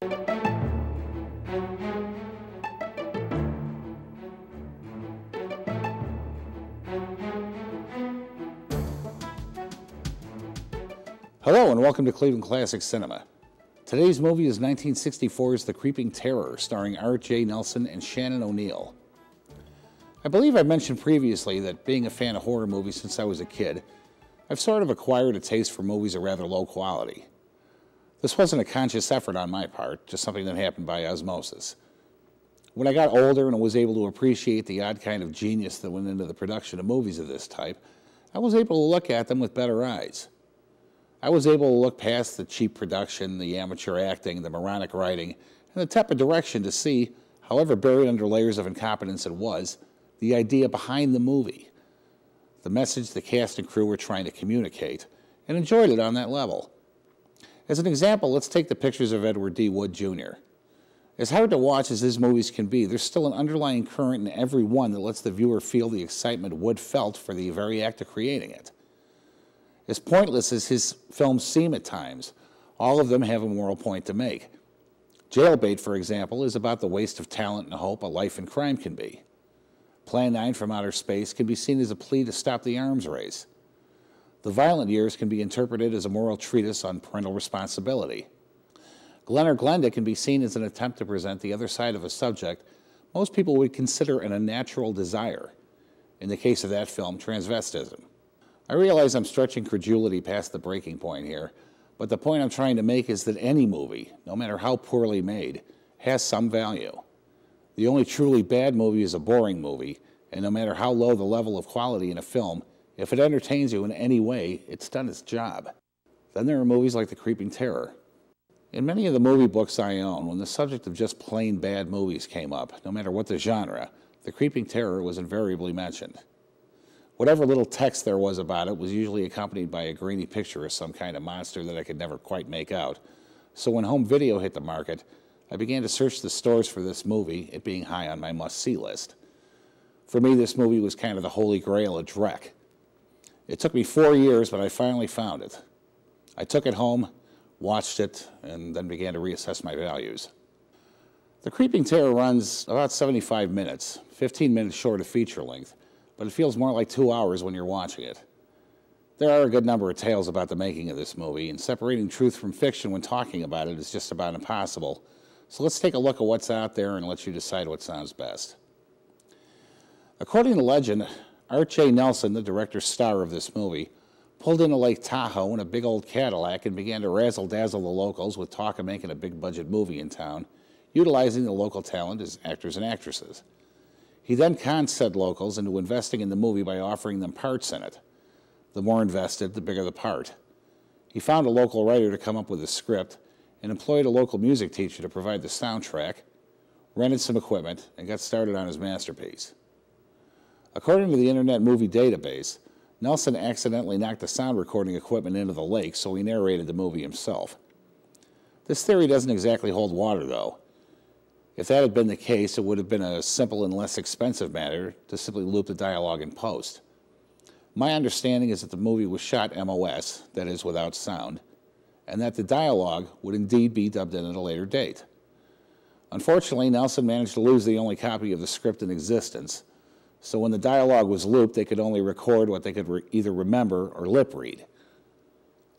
Hello and welcome to Cleveland Classic Cinema. Today's movie is 1964's The Creeping Terror, starring Art J. Nelson and Shannon O'Neill. I believe I mentioned previously that being a fan of horror movies since I was a kid, I've sort of acquired a taste for movies of rather low quality. This wasn't a conscious effort on my part, just something that happened by osmosis. When I got older and was able to appreciate the odd kind of genius that went into the production of movies of this type, I was able to look at them with better eyes. I was able to look past the cheap production, the amateur acting, the moronic writing, and the tepid direction to see, however buried under layers of incompetence it was, the idea behind the movie, the message the cast and crew were trying to communicate, and enjoyed it on that level. As an example, let's take the pictures of Edward D. Wood, Jr. As hard to watch as his movies can be, there's still an underlying current in every one that lets the viewer feel the excitement Wood felt for the very act of creating it. As pointless as his films seem at times, all of them have a moral point to make. Jailbait, for example, is about the waste of talent and hope a life in crime can be. Plan 9 from Outer Space can be seen as a plea to stop the arms race. The Violent Years can be interpreted as a moral treatise on parental responsibility. Glen or Glenda can be seen as an attempt to present the other side of a subject most people would consider an unnatural desire. In the case of that film, transvestism. I realize I'm stretching credulity past the breaking point here, but the point I'm trying to make is that any movie, no matter how poorly made, has some value. The only truly bad movie is a boring movie, and no matter how low the level of quality in a film, if it entertains you in any way, it's done its job. Then there are movies like The Creeping Terror. In many of the movie books I own, when the subject of just plain bad movies came up, no matter what the genre, The Creeping Terror was invariably mentioned. Whatever little text there was about it was usually accompanied by a grainy picture of some kind of monster that I could never quite make out. So when home video hit the market, I began to search the stores for this movie, it being high on my must-see list. For me, this movie was kind of the holy grail of dreck. It took me 4 years, but I finally found it. I took it home, watched it, and then began to reassess my values. The Creeping Terror runs about 75 minutes, 15 minutes short of feature length, but it feels more like 2 hours when you're watching it. There are a good number of tales about the making of this movie, and separating truth from fiction when talking about it is just about impossible. So let's take a look at what's out there and let you decide what sounds best. According to legend, Art J. Nelson, the director-star of this movie, pulled into Lake Tahoe in a big old Cadillac and began to razzle-dazzle the locals with talk of making a big-budget movie in town, utilizing the local talent as actors and actresses. He then conned said locals into investing in the movie by offering them parts in it. The more invested, the bigger the part. He found a local writer to come up with a script and employed a local music teacher to provide the soundtrack, rented some equipment, and got started on his masterpiece. According to the Internet Movie Database, Nelson accidentally knocked the sound recording equipment into the lake, so he narrated the movie himself. This theory doesn't exactly hold water, though. If that had been the case, it would have been a simple and less expensive matter to simply loop the dialogue in post. My understanding is that the movie was shot MOS, that is, without sound, and that the dialogue would indeed be dubbed in at a later date. Unfortunately, Nelson managed to lose the only copy of the script in existence, so when the dialogue was looped, they could only record what they could either remember or lip read.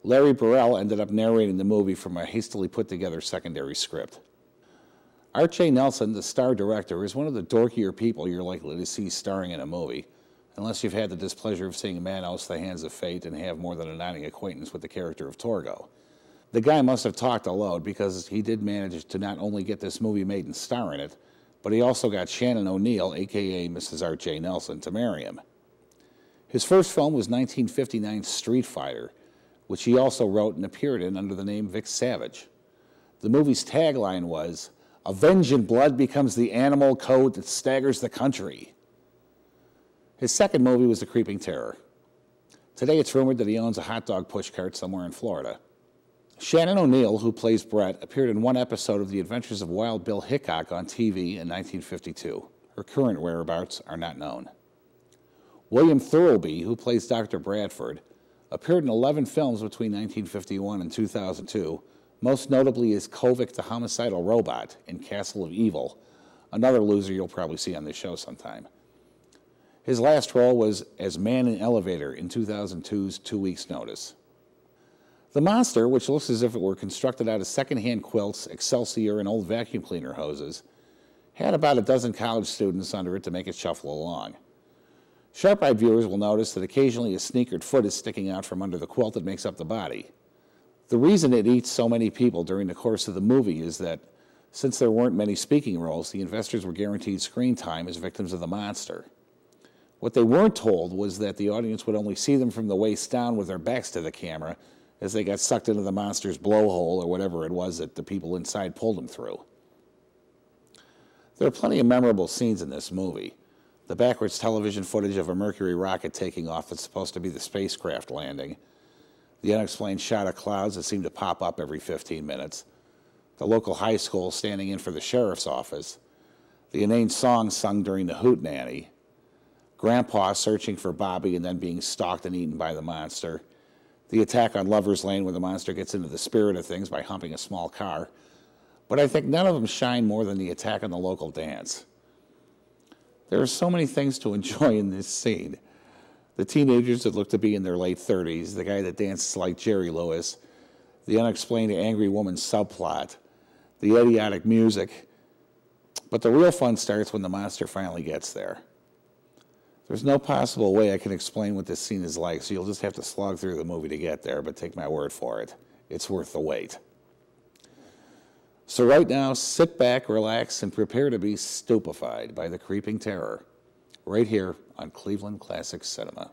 Larry Burrell ended up narrating the movie from a hastily put-together secondary script. Art J. Nelson, the star director, is one of the dorkier people you're likely to see starring in a movie, unless you've had the displeasure of seeing Manos, The Hands of Fate, and have more than a nodding acquaintance with the character of Torgo. The guy must have talked a load because he did manage to not only get this movie made and star in it, but he also got Shannon O'Neill, a.k.a. Mrs. Art J. Nelson, to marry him. His first film was 1959's Street Fighter, which he also wrote and appeared in under the name Vic Savage. The movie's tagline was, "Avenge in blood becomes the animal code that staggers the country." His second movie was The Creeping Terror. Today it's rumored that he owns a hot dog pushcart somewhere in Florida. Shannon O'Neill, who plays Brett, appeared in one episode of The Adventures of Wild Bill Hickok on TV in 1952. Her current whereabouts are not known. William Thirlby, who plays Dr. Bradford, appeared in 11 films between 1951 and 2002, most notably as Kovic the homicidal robot in Castle of Evil, another loser you'll probably see on this show sometime. His last role was as Man in Elevator in 2002's 2 Weeks' Notice. The monster, which looks as if it were constructed out of secondhand quilts, Excelsior, and old vacuum cleaner hoses, had about a dozen college students under it to make it shuffle along. Sharp-eyed viewers will notice that occasionally a sneakered foot is sticking out from under the quilt that makes up the body. The reason it eats so many people during the course of the movie is that, since there weren't many speaking roles, the investors were guaranteed screen time as victims of the monster. What they weren't told was that the audience would only see them from the waist down with their backs to the camera as they got sucked into the monster's blowhole or whatever it was that the people inside pulled them through. There are plenty of memorable scenes in this movie. The backwards television footage of a Mercury rocket taking off that's supposed to be the spacecraft landing. The unexplained shot of clouds that seem to pop up every 15 minutes. The local high school standing in for the sheriff's office. The inane song sung during the hootenanny. Grandpa searching for Bobby and then being stalked and eaten by the monster. The attack on Lover's Lane where the monster gets into the spirit of things by humping a small car. But I think none of them shine more than the attack on the local dance. There are so many things to enjoy in this scene. The teenagers that look to be in their late 30s, the guy that dances like Jerry Lewis, the unexplained angry woman subplot, the idiotic music. But the real fun starts when the monster finally gets there. There's no possible way I can explain what this scene is like, so you'll just have to slog through the movie to get there, but take my word for it. It's worth the wait. So right now, sit back, relax, and prepare to be stupefied by the creeping terror, right here on Cleveland Classic Cinema.